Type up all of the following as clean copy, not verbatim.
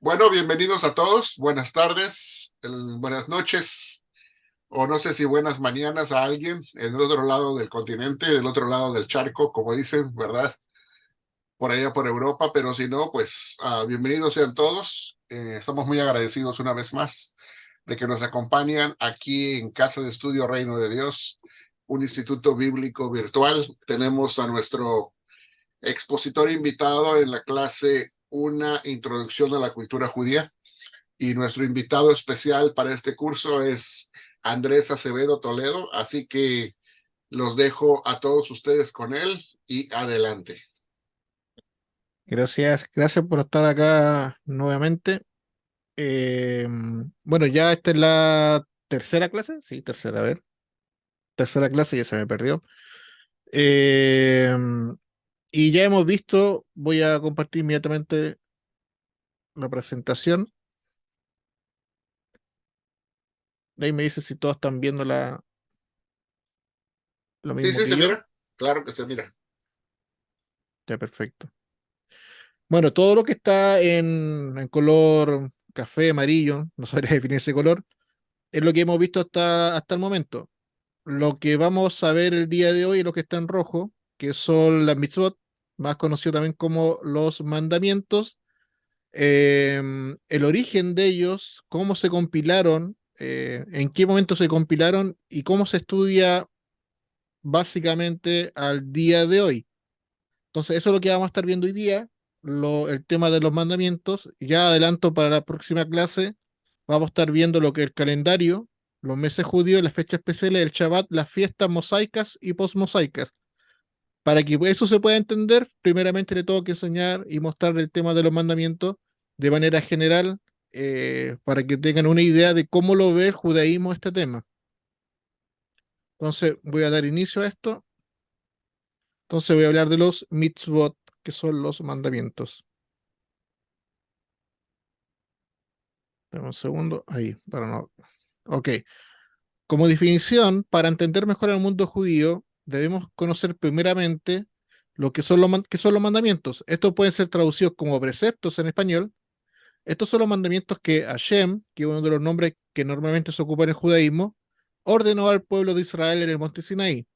Bueno, bienvenidos a todos. Buenas tardes, buenas noches, o no sé si buenas mañanas a alguien en el otro lado del continente, del otro lado del charco, como dicen, ¿verdad? Por allá por Europa, pero si no, pues bienvenidos sean todos. Estamos muy agradecidos una vez más de que nos acompañan aquí en Casa de Estudio Reino de Dios, un instituto bíblico virtual. Tenemos a nuestro expositor invitado en la clase Una introducción a la cultura judía. Y nuestro invitado especial para este curso es Andrés Acevedo Toledo, así que los dejo a todos ustedes con él y adelante. Gracias por estar acá nuevamente. Bueno, ya esta es la tercera clase, sí, tercera, a ver, tercera clase, ya se me perdió. Eh, y ya hemos visto, voy a compartir inmediatamente la presentación. De ahí me dice si todos están viendo lo Sí, mismo sí, que se yo. mira. Claro que se mira. Ya, perfecto. Bueno, todo lo que está en color café, amarillo, no sabría definir ese color, es lo que hemos visto hasta el momento. Lo que vamos a ver el día de hoy es lo que está en rojo, que son las mitzvot, más conocido también como los mandamientos, el origen de ellos, cómo se compilaron, en qué momento se compilaron y cómo se estudia básicamente al día de hoy. Entonces, eso es lo que vamos a estar viendo hoy día, el tema de los mandamientos. Ya adelanto para la próxima clase, vamos a estar viendo lo que es el calendario, los meses judíos, las fechas especiales, el Shabbat, las fiestas mosaicas y posmosaicas. Para que eso se pueda entender, primeramente le tengo que enseñar y mostrar el tema de los mandamientos de manera general, para que tengan una idea de cómo lo ve el judaísmo este tema. Entonces, voy a dar inicio a esto. Entonces, voy a hablar de los mitzvot, que son los mandamientos. Dame un segundo, ahí, para no. Ok. Como definición, para entender mejor el mundo judío, debemos conocer primeramente lo que son qué son los mandamientos. Estos pueden ser traducidos como preceptos en español. Estos son los mandamientos que Hashem, que es uno de los nombres que normalmente se ocupa en el judaísmo, ordenó al pueblo de Israel en el monte Sinaí.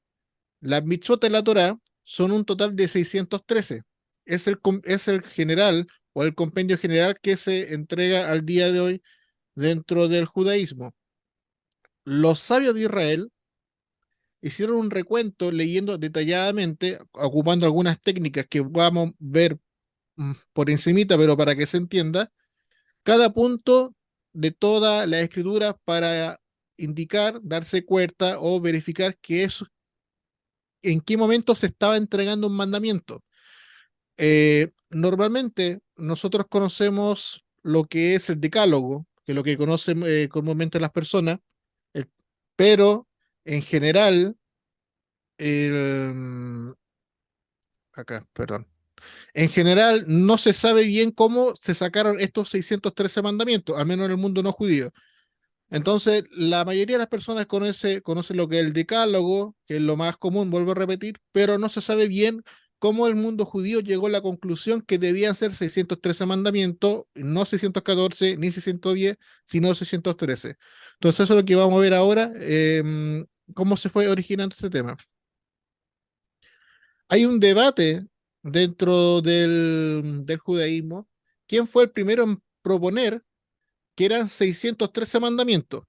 Las mitzvot de la Torá son un total de 613. Es el general o el compendio general que se entrega al día de hoy dentro del judaísmo. Los sabios de Israel hicieron un recuento leyendo detalladamente, ocupando algunas técnicas que vamos a ver por encimita, pero para que se entienda, cada punto de toda la escritura para indicar, darse cuenta o verificar que es en qué momento se estaba entregando un mandamiento. Normalmente nosotros conocemos lo que es el decálogo, que es lo que conocen comúnmente las personas, eh, pero en general, el, acá, perdón. En general, no se sabe bien cómo se sacaron estos 613 mandamientos, al menos en el mundo no judío. Entonces, la mayoría de las personas conocen lo que es el decálogo, que es lo más común, vuelvo a repetir, pero no se sabe bien cómo el mundo judío llegó a la conclusión que debían ser 613 mandamientos, no 614 ni 610, sino 613. Entonces, eso es lo que vamos a ver ahora, cómo se fue originando este tema. Hay un debate dentro del judaísmo. ¿Quién fue el primero en proponer que eran 613 mandamientos?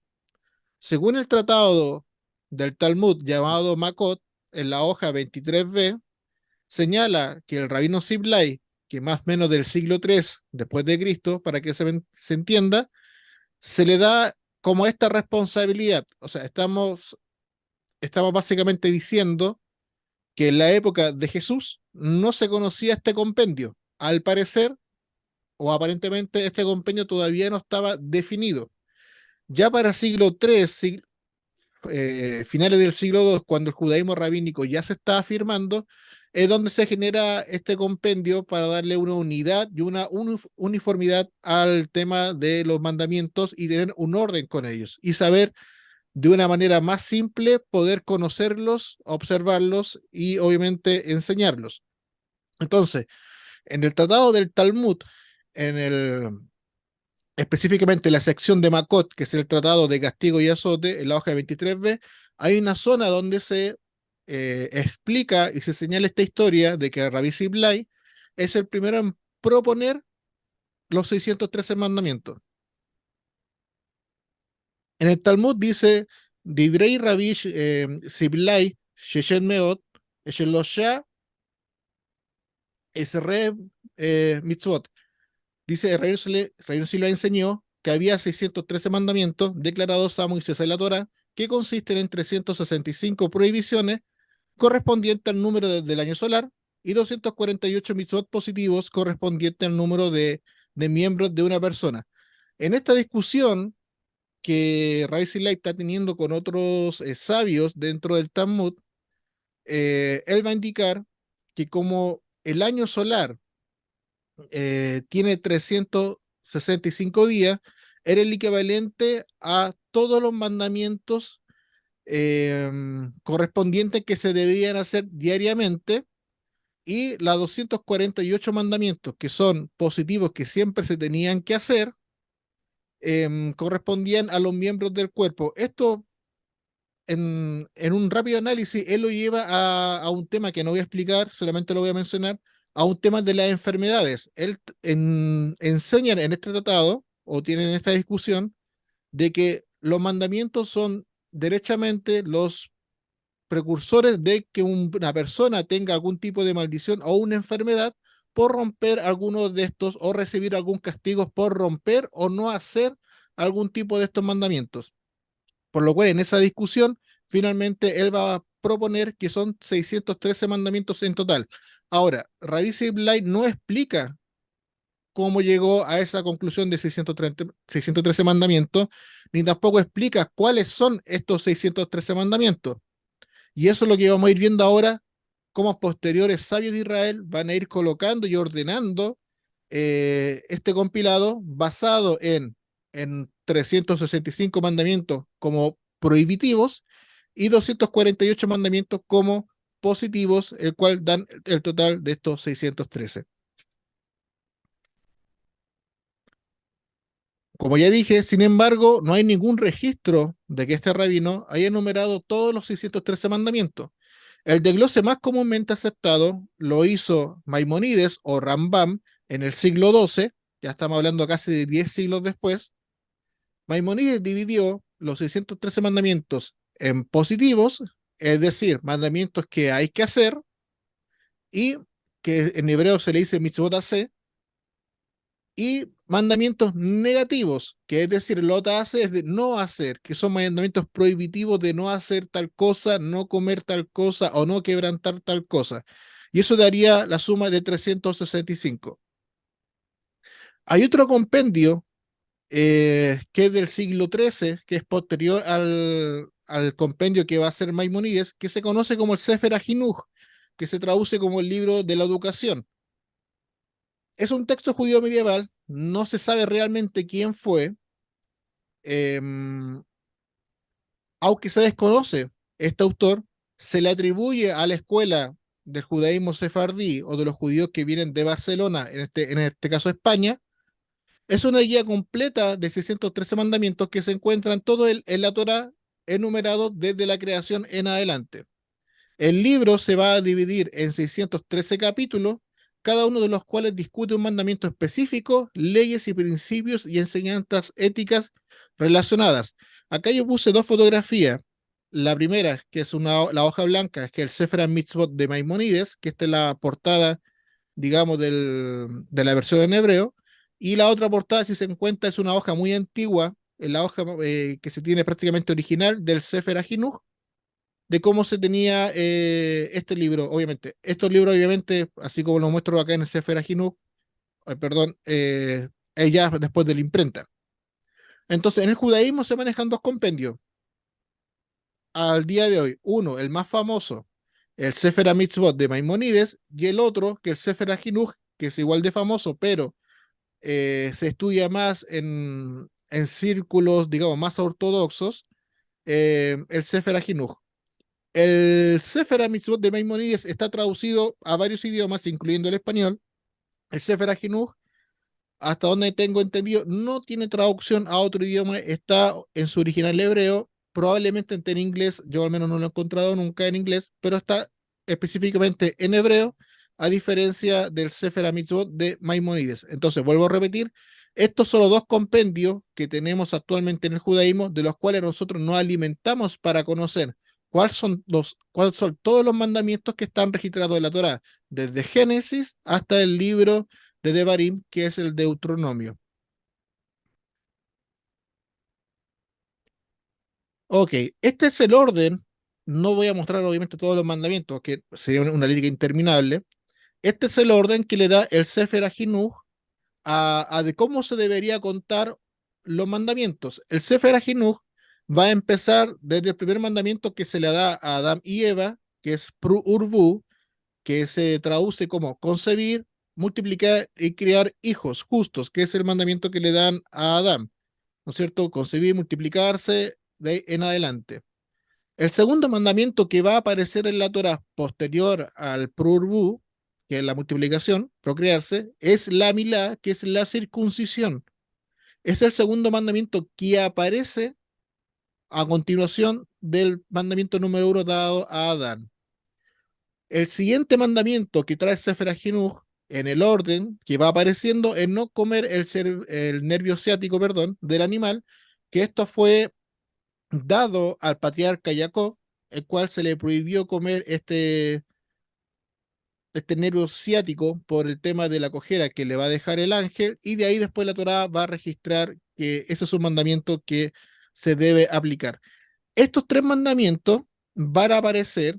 Según el tratado del Talmud llamado Makot, en la hoja 23b, señala que el rabino Siblai, que más o menos del siglo III después de Cristo, para que se entienda, se le da como esta responsabilidad. O sea, estamos básicamente diciendo que en la época de Jesús no se conocía este compendio. Al parecer, o aparentemente, este compendio todavía no estaba definido. Ya para el siglo III, finales del siglo II, cuando el judaísmo rabínico ya se está afirmando, es donde se genera este compendio para darle una unidad y una uniformidad al tema de los mandamientos y tener un orden con ellos y saber de una manera más simple poder conocerlos, observarlos y obviamente enseñarlos. Entonces, en el tratado del Talmud, en el específicamente la sección de Makot, que es el tratado de castigo y azote, en la hoja 23b, hay una zona donde se explica y se señala esta historia de que Rabbi Ziblai es el primero en proponer los 613 mandamientos. En el Talmud dice, Divrei Rabbi Ziblai Sheshen Meot, Eshelosha Esre Mitzvot. Dice, Rabbi Ziblai enseñó que había 613 mandamientos declarados a Moisés en la Torah, que consisten en 365 prohibiciones correspondientes al número del año solar y 248 mitzvot positivos correspondientes al número de miembros de una persona. En esta discusión que Rabbi Silai está teniendo con otros sabios dentro del Talmud, él va a indicar que como el año solar tiene 365 días, era el equivalente a todos los mandamientos correspondientes que se debían hacer diariamente, y los 248 mandamientos que son positivos que siempre se tenían que hacer correspondían a los miembros del cuerpo. Esto en un rápido análisis, él lo lleva a un tema que no voy a explicar, solamente lo voy a mencionar, a un tema de las enfermedades. Él enseña en este tratado, o tienen esta discusión, de que los mandamientos son derechamente los precursores de que una persona tenga algún tipo de maldición o una enfermedad por romper alguno de estos o recibir algún castigo por romper o no hacer algún tipo de estos mandamientos. Por lo cual, en esa discusión, finalmente él va a proponer que son 613 mandamientos en total. Ahora, Rabbi Ziblai no explica cómo llegó a esa conclusión de 613 mandamientos, ni tampoco explica cuáles son estos 613 mandamientos. Y eso es lo que vamos a ir viendo ahora, cómo posteriores sabios de Israel van a ir colocando y ordenando este compilado basado en 365 mandamientos como prohibitivos y 248 mandamientos como positivos, el cual dan el total de estos 613. Como ya dije, sin embargo, no hay ningún registro de que este rabino haya enumerado todos los 613 mandamientos. El desglose más comúnmente aceptado lo hizo Maimonides o Rambam en el siglo XII, ya estamos hablando casi de 10 siglos después. Maimonides dividió los 613 mandamientos en positivos, es decir, mandamientos que hay que hacer, y que en hebreo se le dice mitzvot aseh, y mandamientos negativos, que es decir, lota hace es de no hacer, que son mandamientos prohibitivos de no hacer tal cosa, no comer tal cosa o no quebrantar tal cosa. Y eso daría la suma de 365. Hay otro compendio que es del siglo XIII, que es posterior al compendio que va a ser Maimonides, que se conoce como el Sefer HaHinuch, que se traduce como el libro de la educación. Es un texto judío medieval, no se sabe realmente quién fue, eh, aunque se desconoce este autor, se le atribuye a la escuela del judaísmo sefardí o de los judíos que vienen de Barcelona, en este caso España. Es una guía completa de 613 mandamientos que se encuentran todo en la Torá, enumerado desde la creación en adelante. El libro se va a dividir en 613 capítulos, cada uno de los cuales discute un mandamiento específico, leyes y principios y enseñanzas éticas relacionadas. Acá yo puse dos fotografías. La primera, que es la hoja blanca, que es el Sefer Mitzvot de Maimonides, que esta es la portada, digamos, de la versión en hebreo. Y la otra portada, si se encuentra, es una hoja muy antigua, la hoja que se tiene prácticamente original del Sefer HaHinuch, de cómo se tenía este libro, obviamente. Estos libros, obviamente, así como lo muestro acá en el Sefer HaHinuch, perdón, ya después de la imprenta. Entonces, en el judaísmo se manejan dos compendios al día de hoy. Uno, el más famoso, el Sefer HaMitzvot de Maimonides, y el otro, que el Sefer HaHinuch, que es igual de famoso, pero se estudia más en círculos, digamos, más ortodoxos, el Sefer HaHinuch. El Sefer HaMitzvot de Maimonides está traducido a varios idiomas, incluyendo el español. El Sefer HaHinuch hasta donde tengo entendido, no tiene traducción a otro idioma, está en su original hebreo, probablemente esté en inglés, yo al menos no lo he encontrado nunca en inglés, pero está específicamente en hebreo, a diferencia del Sefer HaMitzvot de Maimónides. Entonces, vuelvo a repetir, estos son los dos compendios que tenemos actualmente en el judaísmo, de los cuales nosotros nos alimentamos para conocer cuáles son todos los mandamientos que están registrados en la Torá, desde Génesis hasta el libro de Devarim, que es el Deuteronomio. Ok, este es el orden. No voy a mostrar obviamente todos los mandamientos, que sería una lírica interminable. Este es el orden que le da el Sefer HaJinuj a de cómo se debería contar los mandamientos. El Sefer HaJinuj va a empezar desde el primer mandamiento que se le da a Adán y Eva, que es Pru Urbu, que se traduce como concebir, multiplicar y criar hijos justos, que es el mandamiento que le dan a Adán, ¿no es cierto? Concebir, multiplicarse de ahí en adelante. El segundo mandamiento que va a aparecer en la Torah posterior al Prurbu, que es la multiplicación, procrearse, es la Milá, que es la circuncisión. Es el segundo mandamiento que aparece a continuación del mandamiento número uno dado a Adán. El siguiente mandamiento que trae el Sefer HaJinuj en el orden que va apareciendo es no comer el nervio ciático, perdón, del animal, que esto fue dado al patriarca Jacob, el cual se le prohibió comer este nervio ciático por el tema de la cojera que le va a dejar el ángel, y de ahí después la Torá va a registrar que ese es un mandamiento que se debe aplicar. Estos tres mandamientos van a aparecer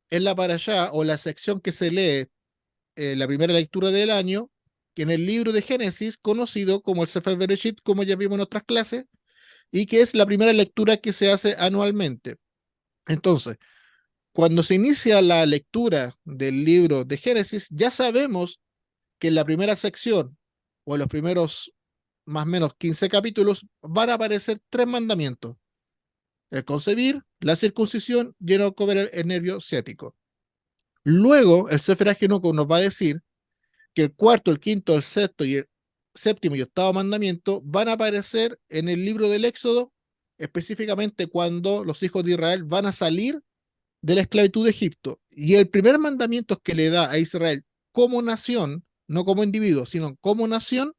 en la parashá o la sección que se lee la primera lectura del año, que en el libro de Génesis, conocido como el Sefer Bereshit, como ya vimos en otras clases, y que es la primera lectura que se hace anualmente. Entonces, cuando se inicia la lectura del libro de Génesis, ya sabemos que en la primera sección o en los primeros más o menos 15 capítulos van a aparecer tres mandamientos: el concebir, la circuncisión y el no comer el nervio ciático. Luego, el Sefer HaJinuch nos va a decir que el cuarto, el quinto, el sexto y el séptimo y octavo mandamiento van a aparecer en el libro del Éxodo, específicamente cuando los hijos de Israel van a salir de la esclavitud de Egipto. Y el primer mandamiento que le da a Israel como nación, no como individuo, sino como nación,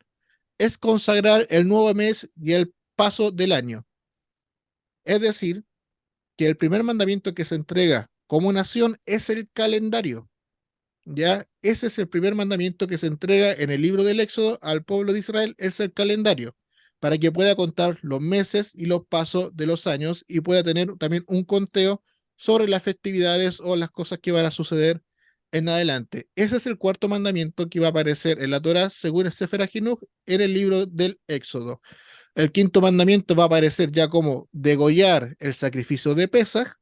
es consagrar el nuevo mes y el paso del año. Es decir, que el primer mandamiento que se entrega como nación es el calendario. Ya, ese es el primer mandamiento que se entrega en el libro del Éxodo al pueblo de Israel, es el calendario, para que pueda contar los meses y los pasos de los años y pueda tener también un conteo sobre las festividades o las cosas que van a suceder en adelante. Ese es el cuarto mandamiento que va a aparecer en la Torá según el Sefer HaJinuch en el libro del Éxodo. El quinto mandamiento va a aparecer ya como degollar el sacrificio de Pesaj.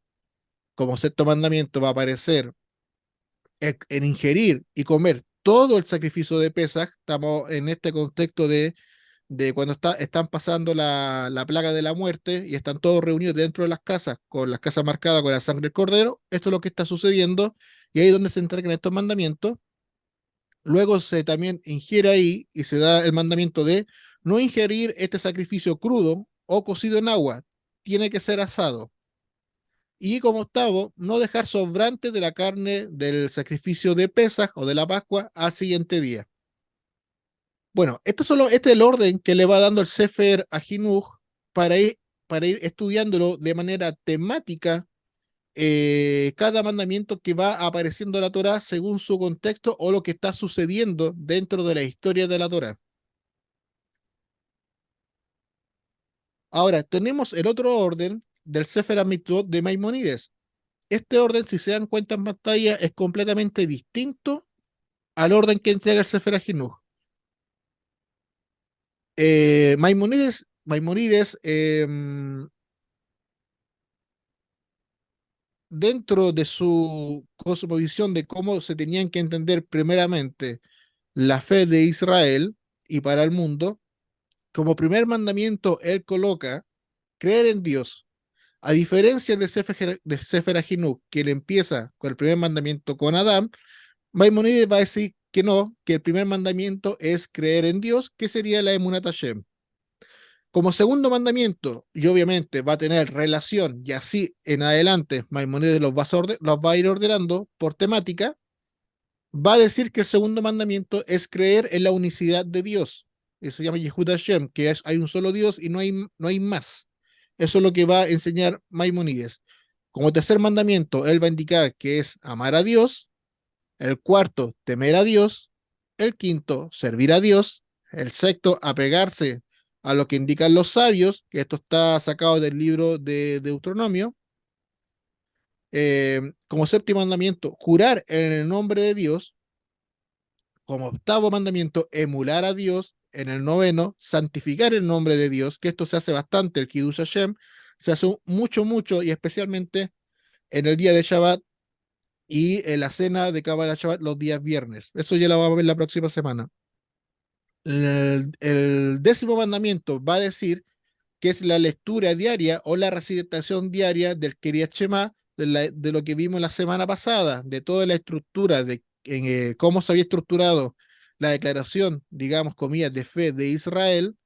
Como sexto mandamiento va a aparecer en ingerir y comer todo el sacrificio de Pesaj. Estamos en este contexto de cuando están pasando la plaga de la muerte y están todos reunidos dentro de las casas, con las casas marcadas con la sangre del cordero. Esto es lo que está sucediendo y ahí es donde se entregan estos mandamientos. Luego se también ingiere ahí y se da el mandamiento de no ingerir este sacrificio crudo o cocido en agua, tiene que ser asado. Y como octavo, no dejar sobrante de la carne del sacrificio de Pesaj o de la Pascua al siguiente día. Bueno, este es el orden que le va dando el Sefer HaJinuch para ir, para ir estudiándolo de manera temática, cada mandamiento que va apareciendo en la Torá según su contexto o lo que está sucediendo dentro de la historia de la Torá. Ahora, tenemos el otro orden del Sefer HaMitzvot de Maimónides. Este orden, si se dan cuenta en pantalla, es completamente distinto al orden que entrega el Sefer HaJinuch. Maimónides, dentro de su cosmovisión de cómo se tenían que entender primeramente la fe de Israel y para el mundo, como primer mandamiento él coloca creer en Dios. A diferencia de Sefer HaJinuch, que le empieza con el primer mandamiento con Adán, Maimónides va a decir que no, que el primer mandamiento es creer en Dios, que sería la Emunat Hashem. Como segundo mandamiento, y obviamente va a tener relación, y así en adelante Maimónides los va a ir ordenando por temática, va a decir que el segundo mandamiento es creer en la unicidad de Dios. Eso se llama Yehud Hashem, que hay un solo Dios y no hay más. Eso es lo que va a enseñar Maimónides. Como tercer mandamiento, él va a indicar que es amar a Dios. El cuarto, temer a Dios. El quinto, servir a Dios. El sexto, apegarse a lo que indican los sabios, que esto está sacado del libro de Deuteronomio. Como séptimo mandamiento, jurar en el nombre de Dios. Como octavo mandamiento, emular a Dios. En el noveno, santificar el nombre de Dios, que esto se hace bastante, el Kiddush Hashem, se hace mucho, mucho, y especialmente en el día de Shabbat y en la cena de Kabbalah Shabbat los días viernes. Eso ya lo vamos a ver la próxima semana. El décimo mandamiento va a decir que es la lectura diaria o la recitación diaria del Kriyat Shema, de lo que vimos la semana pasada, de toda la estructura, cómo se había estructurado la declaración, digamos, comillas, de fe de Israel,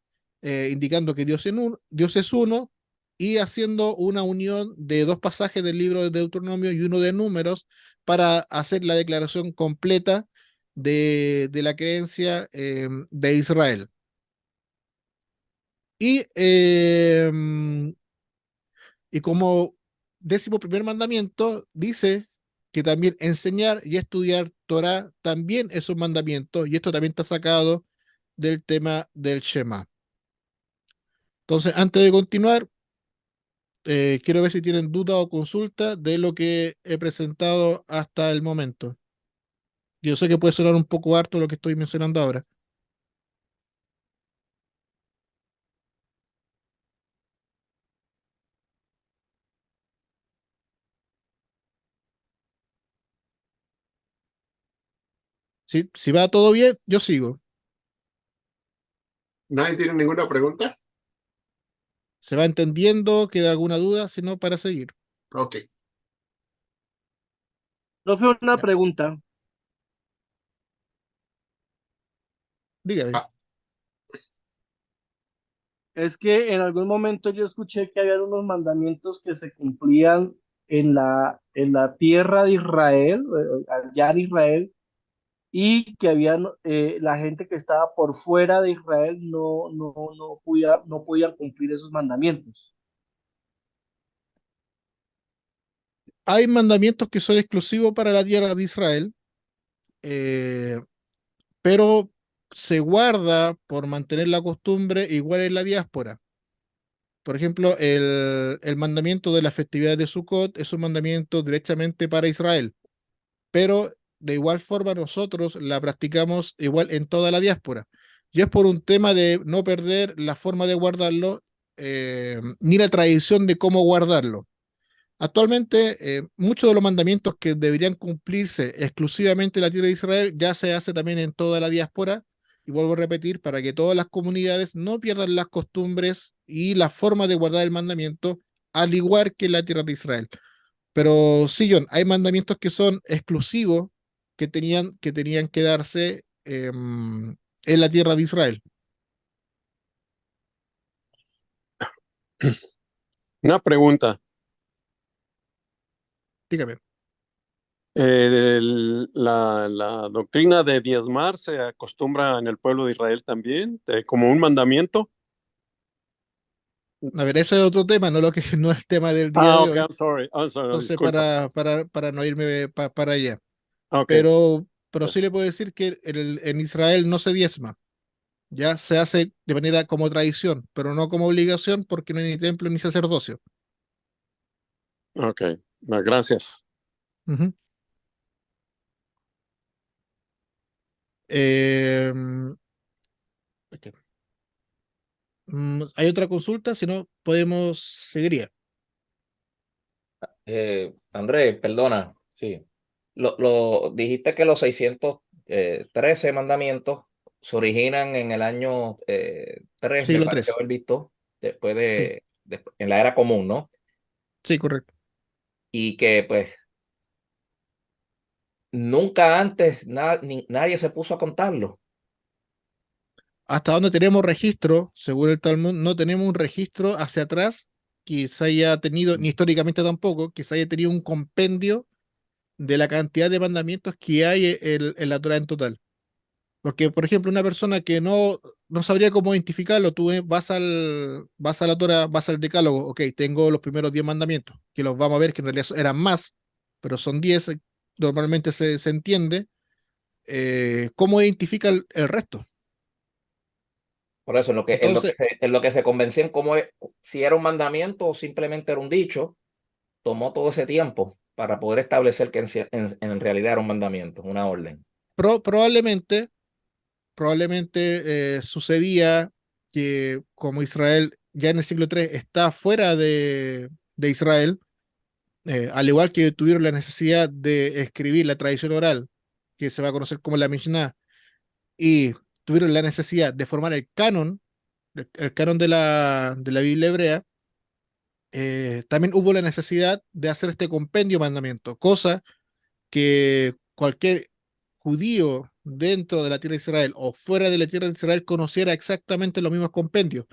indicando que Dios es uno, y haciendo una unión de dos pasajes del libro de Deuteronomio y uno de Números para hacer la declaración completa de la creencia de Israel. Y y como décimo primer mandamiento, dice que también enseñar y estudiar Torah también es un mandamiento, y esto también está sacado del tema del Shema. Entonces, antes de continuar, quiero ver si tienen duda o consulta de lo que he presentado hasta el momento. Yo sé que puede sonar un poco harto lo que estoy mencionando ahora. Si va todo bien, yo sigo. ¿Nadie tiene ninguna pregunta? ¿Se va entendiendo? ¿Queda alguna duda? Si no, para seguir. Ok. Profe, una Ya, pregunta. dígame. Ah, Es que en algún momento yo escuché que había unos mandamientos que se cumplían en la tierra de Israel, allá en Israel, y que había la gente que estaba por fuera de Israel no podía cumplir esos mandamientos. Hay mandamientos que son exclusivos para la tierra de Israel, eh, pero se guarda por mantener la costumbre igual en la diáspora. Por ejemplo, el mandamiento de la festividad de Sukkot es un mandamiento directamente para Israel, pero de igual forma nosotros la practicamos igual en toda la diáspora. Y es por un tema de no perder la forma de guardarlo, ni la tradición de cómo guardarlo. Actualmente, muchos de los mandamientos que deberían cumplirse exclusivamente en la tierra de Israel ya se hace también en toda la diáspora. Y vuelvo a repetir, para que todas las comunidades no pierdan las costumbres y la forma de guardar el mandamiento, al igual que en la tierra de Israel. Pero sí, John, hay mandamientos que son exclusivos que tenían que darse en la tierra de Israel. Una pregunta. Dígame. La doctrina de diezmar se acostumbra en el pueblo de Israel también, como un mandamiento. A ver, ese es otro tema, no, no es el tema del día Ah, de ok, hoy. I'm sorry, Entonces, disculpa. para no irme para allá. Ok, Pero sí yes. le puedo decir que en Israel no se diezma. Ya se hace de manera como tradición, pero no como obligación porque no hay ni templo ni sacerdocio. Ok, gracias. Ujú. Em, ok. ¿Hay otra consulta? Si no, podemos seguir. Andrés, perdona, sí. Dijiste que los 613 mandamientos se originan en el año 3, me Siglo parece tres. haber visto, después Sí, en la era común, ¿no? sí, correcto. Y que pues nunca antes nadie se puso a contarlo. Hasta donde tenemos registro, según el Talmud, no tenemos un registro hacia atrás que se haya tenido, ni históricamente tampoco, que se haya tenido un compendio de la cantidad de mandamientos que hay en la Torah en total. Porque, por ejemplo, una persona que no sabría cómo identificarlo, tú vas a la Torah, vas al Decálogo, ok, tengo los primeros 10 mandamientos, que los vamos a ver que en realidad eran más, pero son 10, normalmente se entiende. ¿Cómo identifica el resto? Por eso, Entonces, en lo que se convencían si era un mandamiento o simplemente era un dicho, tomó todo ese tiempo para poder establecer que en realidad era un mandamiento, una orden. probablemente sucedía que como Israel ya en el siglo III está fuera de Israel, al igual que tuvieron la necesidad de escribir la tradición oral, que se va a conocer como la Mishnah, y tuvieron la necesidad de formar el canon de la Biblia hebrea, también hubo la necesidad de hacer este compendio mandamiento, cosa que cualquier judío dentro de la tierra de Israel o fuera de la tierra de Israel conociera exactamente los mismos compendios.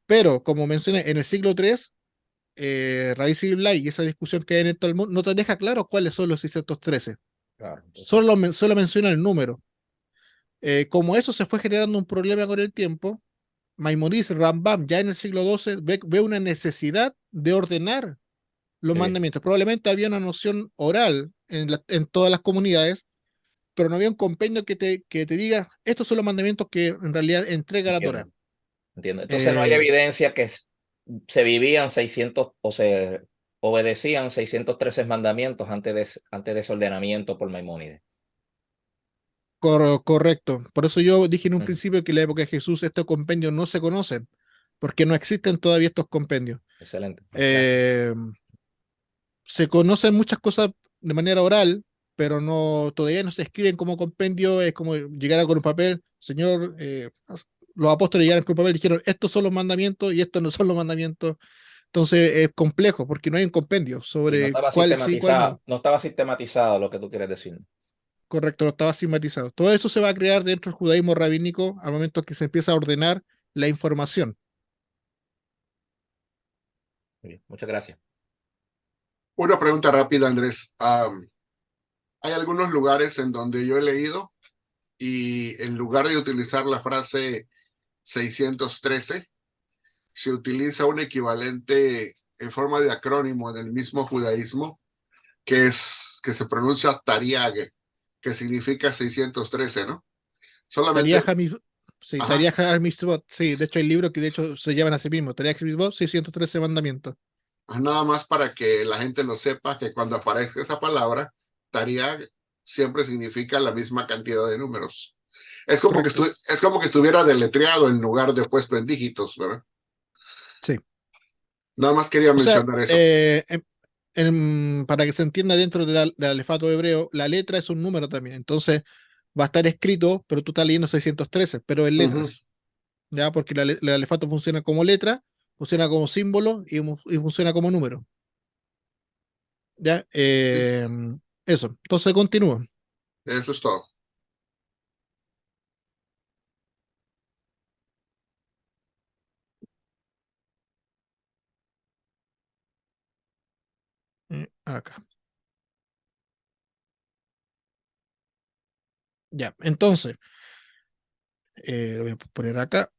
Pero, como mencioné, en el siglo III, Rabbi Siblai y esa discusión que hay en el Talmud no te deja claro cuáles son los 613. Claro, entonces, Solo menciona el número. Como eso se fue generando un problema con el tiempo, Maimonides, Rambam, ya en el siglo XII, ve una necesidad de ordenar los sí, mandamientos. Probablemente había una noción oral en todas las comunidades, pero no había un compendio que te diga, estos son los mandamientos que en realidad entrega la Torah. entiendo, entiendo. Entonces no hay Eh, evidencia que se vivían 600 o se obedecían 613 mandamientos antes de ese ordenamiento por Maimónides. correcto. Por eso yo dije en un Ujú. principio que en la época de Jesús estos compendios no se conocen, porque no existen todavía estos compendios. Excelente, gracias. Eh, Se conocen muchas cosas de manera oral, pero todavía no se escriben como compendio. Es como llegar con un papel, Señor, los apóstoles llegaron con un papel y dijeron, estos son los mandamientos y estos no son los mandamientos. Entonces es complejo porque no hay un compendio Y sobre cuál sí, cuál no. no estaba sistematizado lo que tú quieres decir. Correcto, no estaba sistematizado. Todo eso se va a crear dentro del judaísmo rabínico al momento que se empieza a ordenar la información. Muy bien, muchas gracias. Una pregunta rápida, Andrés. Hay algunos lugares en donde yo he leído y en lugar de utilizar la frase 613, se utiliza un equivalente en forma de acrónimo en el mismo judaísmo, que se pronuncia Tariag, que significa 613, ¿no? Tarea Solamente, Hamid, sí, ajá, Tarea Hamishbot, sí, de hecho hay libros que de hecho se llevan a sí mismos. Tarea Hamishbot, 613 mandamientos. nada más para que la gente lo sepa, que cuando aparezca esa palabra, Tariag siempre significa la misma cantidad de números. Correcto, Es como que estuviera deletreado en lugar de puesto en dígitos, ¿verdad? sí. Nada más quería O sea, mencionar eso. para que se entienda dentro del alefato hebreo, la letra es un número también. Entonces va a estar escrito, pero tú estás leyendo 613, pero en Ujú. letras. ¿Ya? Porque el alefato funciona como letra, funciona como símbolo y funciona como número. ¿Ya? Eso. Entonces continúo. Eso es todo. Acá. Ya. Entonces, lo voy a poner acá.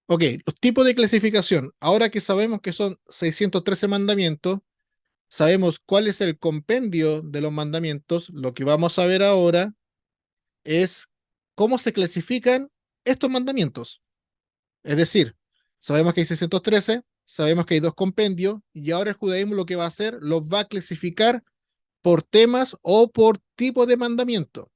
Ok, los tipos de clasificación. Ahora que sabemos que son 613 mandamientos, sabemos cuál es el compendio de los mandamientos. Lo que vamos a ver ahora es cómo se clasifican estos mandamientos. Es decir, sabemos que hay 613, sabemos que hay dos compendios, y ahora el judaísmo lo que va a hacer, los va a clasificar por temas o por tipo de mandamiento.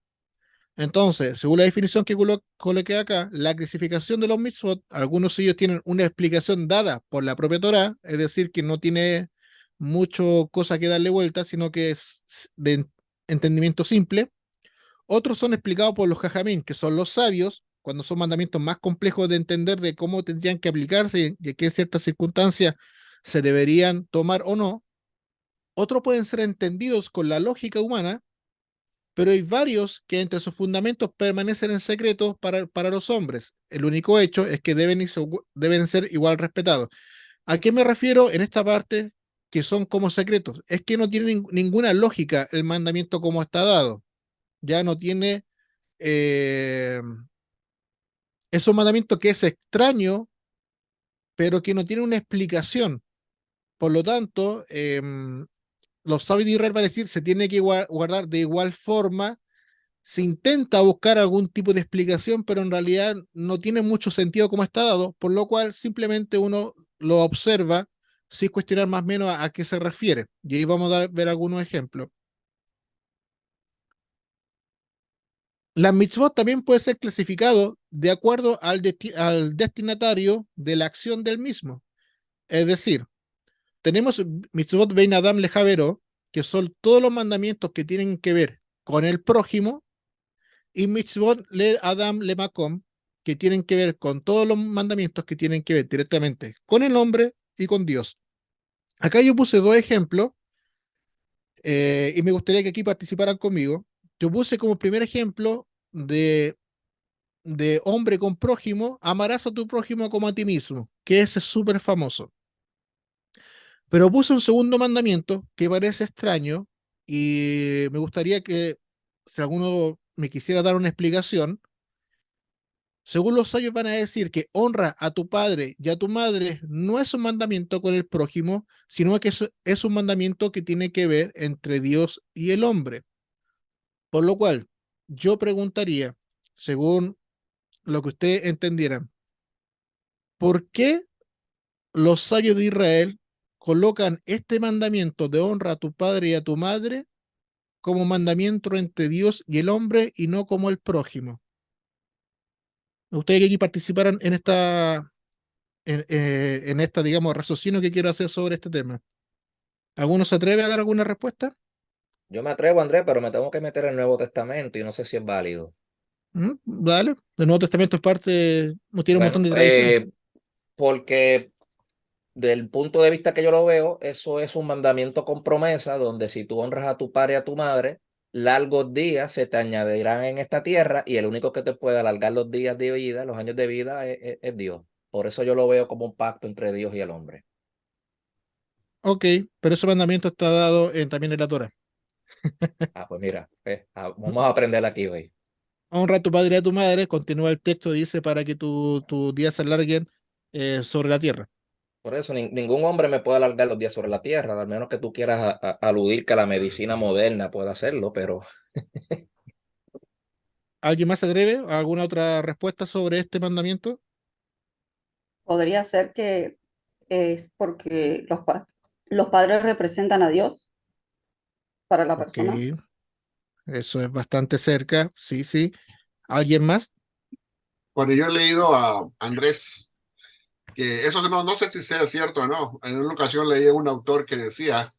Entonces, según la definición que coloqué acá, la clasificación de los mitzvot, algunos de ellos tienen una explicación dada por la propia Torá, es decir, que no tiene mucho cosa que darle vuelta, sino que es de entendimiento simple. Otros son explicados por los jajamín, que son los sabios, cuando son mandamientos más complejos de entender de cómo tendrían que aplicarse y en qué ciertas circunstancias se deberían tomar o no. Otros pueden ser entendidos con la lógica humana, pero hay varios que entre sus fundamentos permanecen en secreto para los hombres. El único hecho es que deben ser igual respetados. ¿A qué me refiero en esta parte que son como secretos? Es que no tiene ninguna lógica el mandamiento como está dado. Ya no tiene... eh, es un mandamiento que es extraño, pero que no tiene una explicación. Por lo tanto, los sabios de Israel van a decir, se tiene que guardar de igual forma. Se intenta buscar algún tipo de explicación, pero en realidad no tiene mucho sentido como está dado, por lo cual simplemente uno lo observa sin cuestionar más o menos a qué se refiere. Y ahí vamos a ver algunos ejemplos. La mitzvot también puede ser clasificado de acuerdo al destinatario de la acción del mismo. Es decir, tenemos mitzvot bein Adam lejavero, que son todos los mandamientos que tienen que ver con el prójimo, y mitzvot le Adam le makom, que tienen que ver con todos los mandamientos que tienen que ver directamente con el hombre y con Dios. Acá yo puse dos ejemplos y me gustaría que aquí participaran conmigo. Yo puse como primer ejemplo de hombre con prójimo, amarás a tu prójimo como a ti mismo, que ese es súper famoso. Pero puse un segundo mandamiento que parece extraño y me gustaría que si alguno me quisiera dar una explicación. Según los sabios van a decir que honra a tu padre y a tu madre no es un mandamiento con el prójimo, sino que es un mandamiento que tiene que ver entre Dios y el hombre. Por lo cual, yo preguntaría, según lo que ustedes entendieran, ¿por qué los sabios de Israel colocan este mandamiento de honra a tu padre y a tu madre como mandamiento entre Dios y el hombre y no como el prójimo? Me gustaría que aquí participaran en esta, digamos, raciocinio que quiero hacer sobre este tema. ¿Alguno se atreve a dar alguna respuesta? Yo me atrevo, Andrés, pero me tengo que meter en el Nuevo Testamento y no sé si es válido. Dale. El Nuevo Testamento es parte, no tiene un montón Bueno, de tradiciones. porque del punto de vista que yo lo veo, eso es un mandamiento con promesa, donde si tú honras a tu padre y a tu madre, largos días se te añadirán en esta tierra y el único que te puede alargar los días de vida, los años de vida, es Dios. Por eso yo lo veo como un pacto entre Dios y el hombre. Ok, pero ese mandamiento está dado también en la Torah. Ah, pues mira, vamos a aprender aquí hoy. Honra a tu padre y a tu madre, continúa el texto, dice, para que tus días se alarguen sobre la tierra. Por eso ningún hombre me puede alargar los días sobre la tierra, al menos que tú quieras aludir que la medicina moderna pueda hacerlo, pero ¿Alguien más se atreve a alguna otra respuesta sobre este mandamiento? Podría ser que es porque los padres representan a Dios para la Ok, persona. eso es bastante cerca, sí, sí. ¿Alguien más? Bueno, yo he leído a Andrés que eso no sé si sea cierto o no. En una ocasión leí a un autor que decía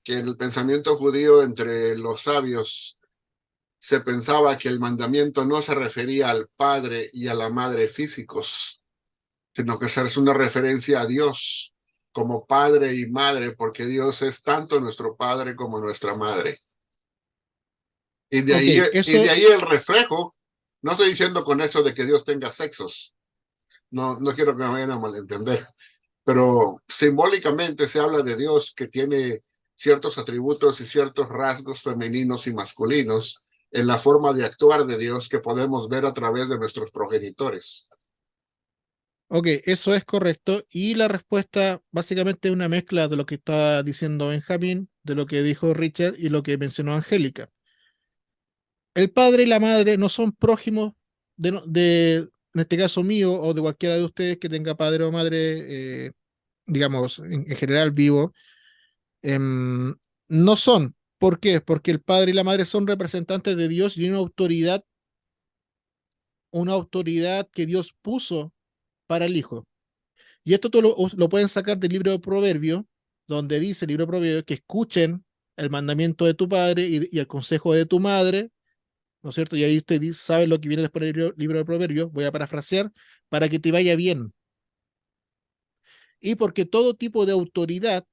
que en el pensamiento judío entre los sabios se pensaba que el mandamiento no se refería al padre y a la madre físicos, sino que es una referencia a Dios como padre y madre, porque Dios es tanto nuestro padre como nuestra madre. Y de Ok, ahí, y de eso, ahí el reflejo. No estoy diciendo con eso de que Dios tenga sexos, no quiero que me vayan a malentender, pero simbólicamente se habla de Dios que tiene ciertos atributos y ciertos rasgos femeninos y masculinos en la forma de actuar de Dios que podemos ver a través de nuestros progenitores. ok, eso es correcto. Y la respuesta básicamente es una mezcla de lo que está diciendo Benjamín, de lo que dijo Richard y lo que mencionó Angélica. El padre y la madre no son prójimos en este caso mío o de cualquiera de ustedes que tenga padre o madre, digamos, en general vivo. em, no son. ¿Por qué? Porque el padre y la madre son representantes de Dios y una autoridad que Dios puso para el hijo. Y esto lo pueden sacar del libro de Proverbios, donde dice el libro de Proverbios que escuchen el mandamiento de tu padre y el consejo de tu madre, ¿no es cierto? Y ahí usted sabe lo que viene después del libro de Proverbios, voy a parafrasear, para que te vaya bien. Y porque todo tipo de autoridad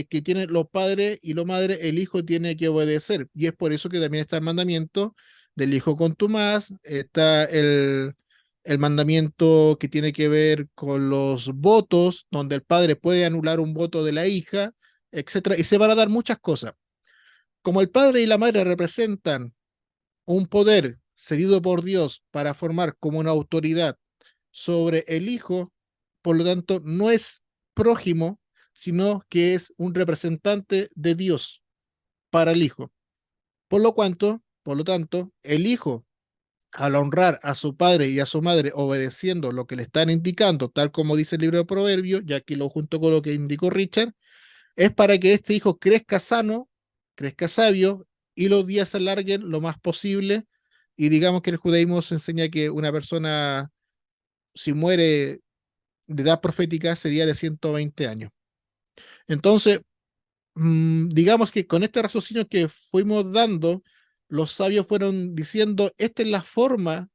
que tiene los padres y los madres, el hijo tiene que obedecer. Y es por eso que también está el mandamiento del hijo contumaz, está el mandamiento que tiene que ver con los votos, donde el padre puede anular un voto de la hija, etcétera, y se van a dar muchas cosas. Como el padre y la madre representan un poder cedido por Dios para formar como una autoridad sobre el hijo, por lo tanto, no es prójimo, sino que es un representante de Dios para el hijo. Por lo tanto, el hijo, al honrar a su padre y a su madre obedeciendo lo que le están indicando, tal como dice el libro de Proverbios, ya que lo junto con lo que indicó Richard, es para que este hijo crezca sano, crezca sabio y los días se alarguen lo más posible. Y digamos que el judaísmo se enseña que una persona, si muere de edad profética, sería de 120 años. Entonces, digamos que con este raciocinio que fuimos dando, los sabios fueron diciendo, esta es la forma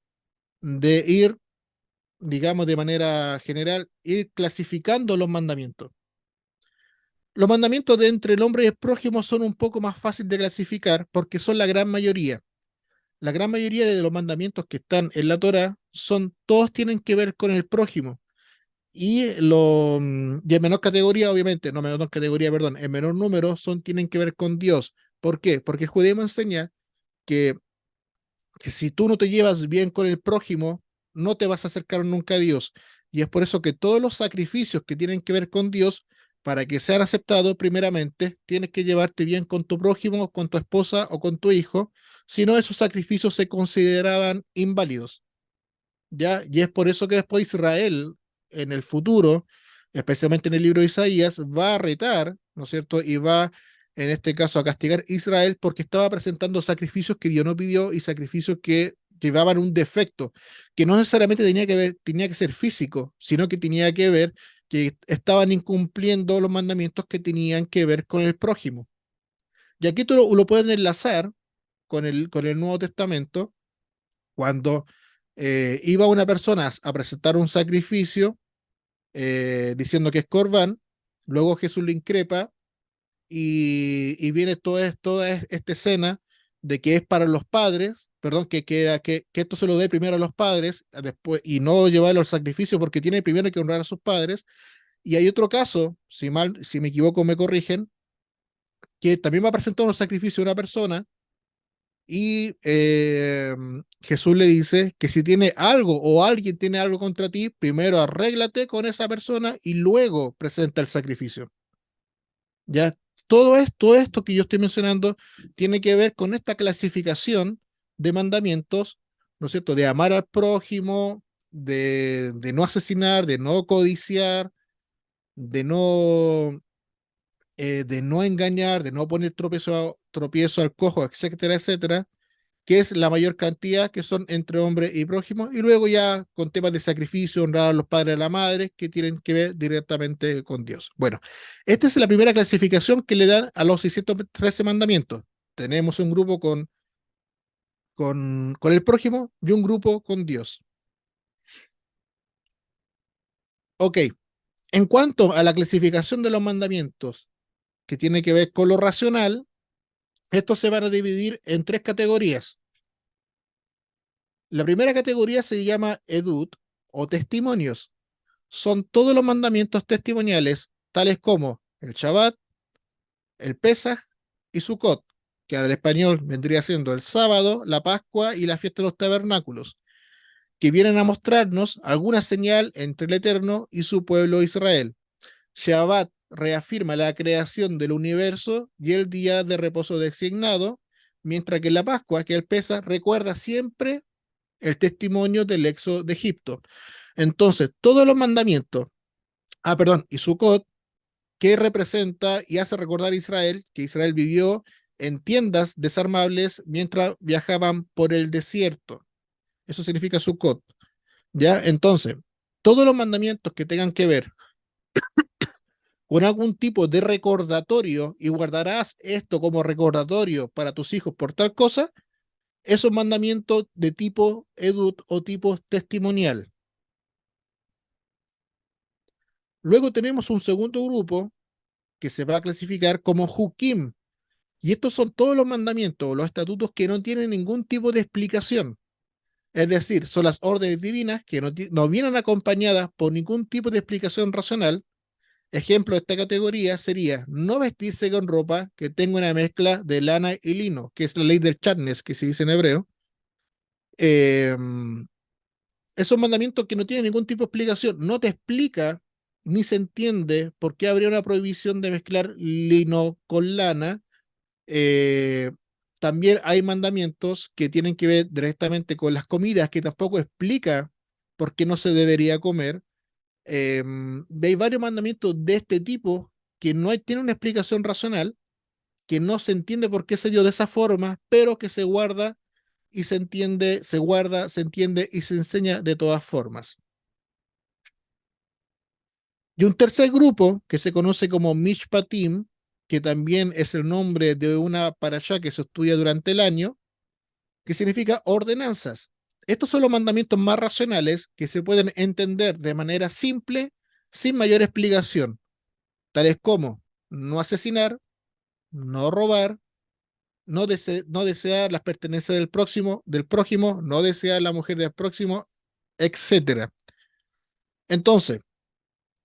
de ir, digamos de manera general, ir clasificando los mandamientos. Los mandamientos de entre el hombre y el prójimo son un poco más fáciles de clasificar porque son la gran mayoría. La gran mayoría de los mandamientos que están en la Torá todos tienen que ver con el prójimo. Y y en menor categoría, obviamente, no menor categoría, perdón, en menor número tienen que ver con Dios. ¿Por qué? Porque el judaísmo enseña que, que si tú no te llevas bien con el prójimo, no te vas a acercar nunca a Dios. Y es por eso que todos los sacrificios que tienen que ver con Dios, para que sean aceptados, primeramente, tienes que llevarte bien con tu prójimo, con tu esposa o con tu hijo, si no, esos sacrificios se consideraban inválidos. ¿Ya? Y es por eso que después Israel, en el futuro, especialmente en el libro de Isaías, va a retar, ¿no es cierto? Y va, en este caso, a castigar a Israel porque estaba presentando sacrificios que Dios no pidió y sacrificios que llevaban un defecto, que no necesariamente tenía que ser físico, sino que tenía que ver que estaban incumpliendo los mandamientos que tenían que ver con el prójimo. Y aquí tú lo puedes enlazar con el Nuevo Testamento, cuando iba una persona a presentar un sacrificio diciendo que es Corbán, luego Jesús le increpa y viene toda esta escena de que es para los padres, perdón, que esto se lo dé primero a los padres después, y no llevarlo al sacrificio porque tiene primero que honrar a sus padres. Y hay otro caso, si me equivoco me corrigen, que también va a presentar un sacrificio a una persona y Jesús le dice que si tiene algo o alguien tiene algo contra ti, primero arréglate con esa persona y luego presenta el sacrificio. Ya todo esto que yo estoy mencionando tiene que ver con esta clasificación de mandamientos, ¿no es cierto? De amar al prójimo, de no asesinar, de no codiciar, de no engañar, de no poner tropiezo al cojo, etcétera, etcétera, que es la mayor cantidad, que son entre hombre y prójimo, y luego ya con temas de sacrificio, honrar a los padres y a la madre, que tienen que ver directamente con Dios. Bueno, esta es la primera clasificación que le dan a los 613 mandamientos. Tenemos un grupo con el prójimo y un grupo con Dios. Ok, en cuanto a la clasificación de los mandamientos, que tiene que ver con lo racional, estos se van a dividir en tres categorías. La primera categoría se llama edut o testimonios. Son todos los mandamientos testimoniales, tales como el Shabbat, el Pesaj y Sukkot, que al español vendría siendo el sábado, la Pascua y la fiesta de los tabernáculos, que vienen a mostrarnos alguna señal entre el Eterno y su pueblo Israel. Shabbat reafirma la creación del universo y el día de reposo designado, mientras que la Pascua, que el Pesaj, recuerda siempre el testimonio del éxodo de Egipto. Entonces, todos los mandamientos, y Sukkot, que representa y hace recordar a Israel, que Israel vivió en tiendas desarmables mientras viajaban por el desierto. Eso significa Sukkot. ¿Ya? Entonces, todos los mandamientos que tengan que ver con algún tipo de recordatorio y guardarás esto como recordatorio para tus hijos por tal cosa, esos mandamientos de tipo edut o tipo testimonial. Luego tenemos un segundo grupo que se va a clasificar como Hukim. Y estos son todos los mandamientos o los estatutos que no tienen ningún tipo de explicación. Es decir, son las órdenes divinas que no vienen acompañadas por ningún tipo de explicación racional. Ejemplo de esta categoría sería no vestirse con ropa que tenga una mezcla de lana y lino, que es la ley del Chatnes, que se dice en hebreo. Eh, Esos mandamientos que no tienen ningún tipo de explicación, no te explica ni se entiende por qué habría una prohibición de mezclar lino con lana. Eh, También hay mandamientos que tienen que ver directamente con las comidas, que tampoco explica por qué no se debería comer. Hay varios mandamientos de este tipo que no tienen una explicación racional, que no se entiende por qué se dio de esa forma, pero que se guarda y se entiende, se guarda, se entiende y se enseña de todas formas. Y un tercer grupo que se conoce como Mishpatim, que también es el nombre de una parashá que se estudia durante el año, que significa ordenanzas. Estos son los mandamientos más racionales que se pueden entender de manera simple, sin mayor explicación, tales como no asesinar, no robar, no desear las pertenencias del prójimo, no desear la mujer del próximo, etcétera. Entonces,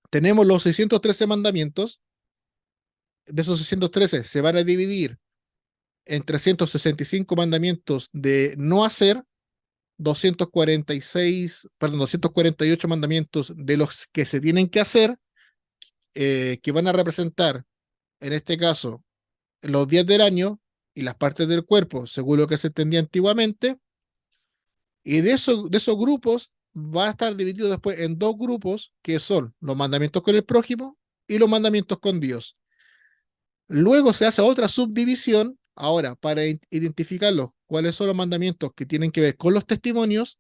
tenemos los 613 mandamientos. De esos 613 se van a dividir en 365 mandamientos de no hacer, 248 mandamientos de los que se tienen que hacer, que van a representar, en este caso, los días del año y las partes del cuerpo, según lo que se entendía antiguamente. Y de esos grupos va a estar dividido después en dos grupos, que son los mandamientos con el prójimo y los mandamientos con Dios. Luego se hace otra subdivisión, ahora, para identificar cuáles son los mandamientos que tienen que ver con los testimonios,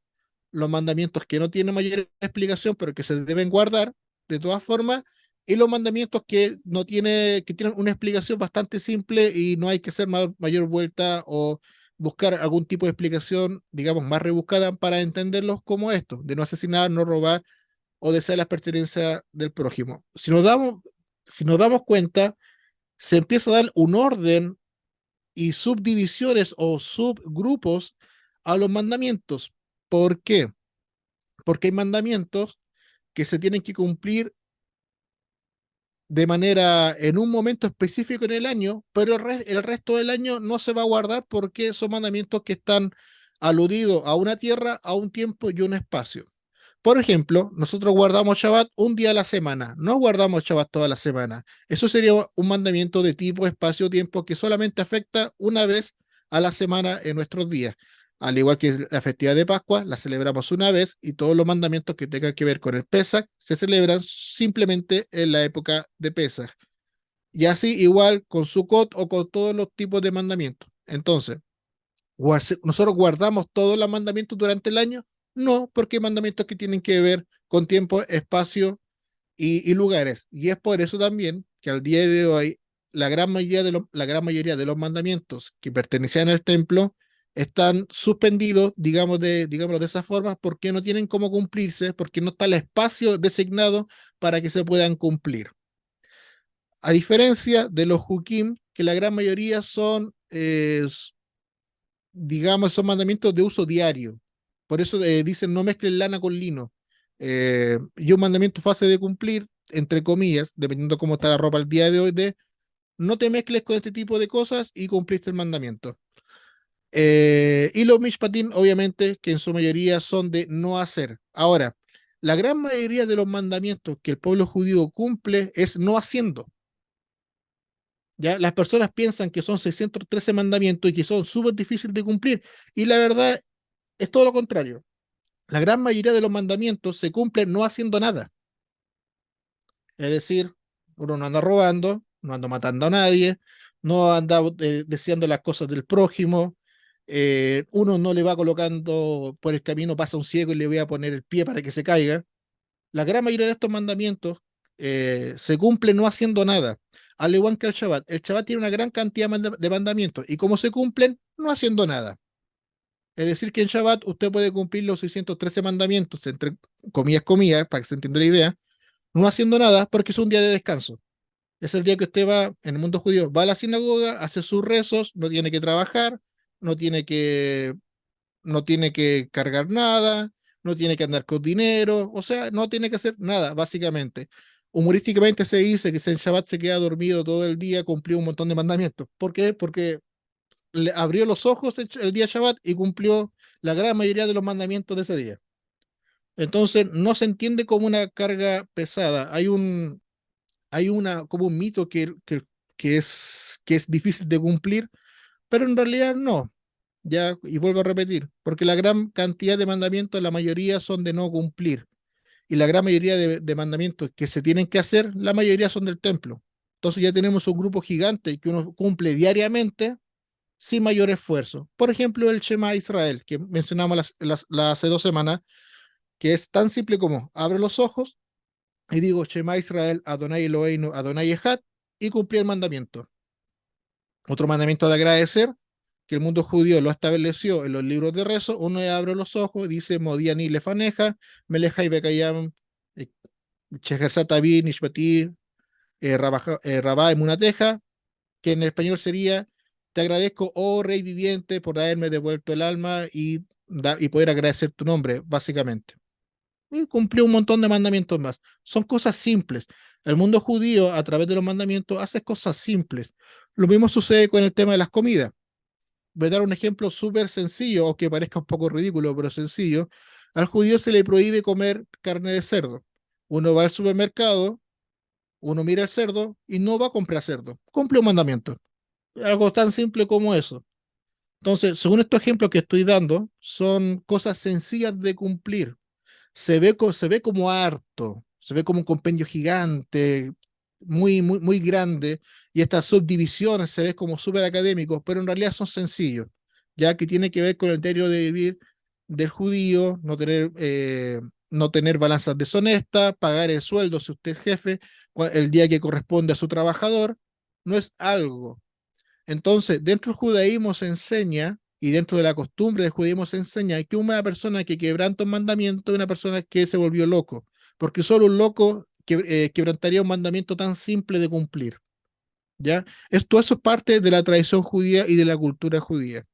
los mandamientos que no tienen mayor explicación, pero que se deben guardar de todas formas, y los mandamientos que que tienen una explicación bastante simple y no hay que hacer mayor vuelta o buscar algún tipo de explicación, digamos, más rebuscada para entenderlos, como esto, de no asesinar, no robar o desear las pertenencias del prójimo. Si nos damos cuenta, se empieza a dar un orden y subdivisiones o subgrupos a los mandamientos. ¿Por qué? Porque hay mandamientos que se tienen que cumplir de manera en un momento específico en el año, pero el resto del año no se va a guardar porque son mandamientos que están aludidos a una tierra, a un tiempo y un espacio. Por ejemplo, nosotros guardamos Shabbat un día a la semana, no guardamos Shabbat toda la semana. Eso sería un mandamiento de tipo, espacio, tiempo que solamente afecta una vez a la semana en nuestros días. Al igual que la festividad de Pascua, la celebramos una vez y todos los mandamientos que tengan que ver con el Pesaj se celebran simplemente en la época de Pesaj. Y así igual con Sukkot o con todos los tipos de mandamientos. Entonces, nosotros guardamos todos los mandamientos durante el año. No, porque hay mandamientos que tienen que ver con tiempo, espacio y lugares. Y es por eso también que al día de hoy la gran mayoría de los mandamientos que pertenecían al templo están suspendidos, digámoslo de esa forma, porque no tienen cómo cumplirse, porque no está el espacio designado para que se puedan cumplir. A diferencia de los hukim, que la gran mayoría son, son mandamientos de uso diario. Por eso dicen no mezclen lana con lino. Y un mandamiento fácil de cumplir, entre comillas, dependiendo cómo está la ropa el día de hoy, de no te mezcles con este tipo de cosas y cumpliste el mandamiento. Y los mishpatim, obviamente, que en su mayoría son de no hacer. Ahora, la gran mayoría de los mandamientos que el pueblo judío cumple es no haciendo. ¿Ya? Las personas piensan que son 613 mandamientos y que son súper difíciles de cumplir. Y la verdad es todo lo contrario. La gran mayoría de los mandamientos se cumplen no haciendo nada. Es decir, uno no anda robando, no anda matando a nadie, no anda deseando las cosas del prójimo, uno no le va colocando por el camino, pasa un ciego y le voy a poner el pie para que se caiga. La gran mayoría de estos mandamientos se cumplen no haciendo nada. Al igual que el Shabbat. El Shabbat tiene una gran cantidad de mandamientos y como se cumplen, no haciendo nada. Es decir, que en Shabbat usted puede cumplir los 613 mandamientos, entre comillas, para que se entienda la idea, no haciendo nada porque es un día de descanso. Es el día que usted va, en el mundo judío, va a la sinagoga, hace sus rezos, no tiene que trabajar, no tiene que, no tiene que cargar nada, no tiene que andar con dinero, o sea, no tiene que hacer nada, básicamente. Humorísticamente se dice que si en Shabbat se queda dormido todo el día, cumplió un montón de mandamientos. ¿Por qué? Porque le abrió los ojos el día Shabbat y cumplió la gran mayoría de los mandamientos de ese día. Entonces, no se entiende como una carga pesada. Como un mito que es difícil de cumplir, pero en realidad no. Ya, y vuelvo a repetir, porque la gran cantidad de mandamientos, la mayoría son de no cumplir. Y la gran mayoría de mandamientos que se tienen que hacer, la mayoría son del templo. Entonces ya tenemos un grupo gigante que uno cumple diariamente sin mayor esfuerzo. Por ejemplo, el Shema Israel, que mencionamos hace 2 semanas, que es tan simple como abro los ojos y digo Shema Israel, Adonai Eloheinu, Adonai Echad, y cumplí el mandamiento. Otro mandamiento de agradecer, que el mundo judío lo estableció en los libros de rezo, uno abre los ojos, dice Modiani Lefaneja, Melejai Bekayam, Chejersatabi, Nishpati, Rabá Emunateja, que en español sería, te agradezco, oh Rey viviente, por haberme devuelto el alma y poder agradecer tu nombre, básicamente. Y cumplió un montón de mandamientos más. Son cosas simples. El mundo judío, a través de los mandamientos, hace cosas simples. Lo mismo sucede con el tema de las comidas. Voy a dar un ejemplo súper sencillo, o que parezca un poco ridículo, pero sencillo. Al judío se le prohíbe comer carne de cerdo. Uno va al supermercado, uno mira el cerdo y no va a comprar cerdo. Cumple un mandamiento. Algo tan simple como eso. Entonces, según estos ejemplos que estoy dando, son cosas sencillas de cumplir. Se ve como harto, se ve como un compendio gigante, muy, muy, muy grande, y estas subdivisiones se ven como súper académicos, pero en realidad son sencillos, ya que tiene que ver con el diario de vivir del judío, no tener balanzas deshonestas, pagar el sueldo si usted es jefe, el día que corresponde a su trabajador, no es algo. Entonces, dentro del judaísmo se enseña, y dentro de la costumbre del judaísmo se enseña, que una persona que quebranta un mandamiento es una persona que se volvió loco, porque solo un loco quebrantaría un mandamiento tan simple de cumplir. ¿Ya? Eso es parte de la tradición judía y de la cultura judía.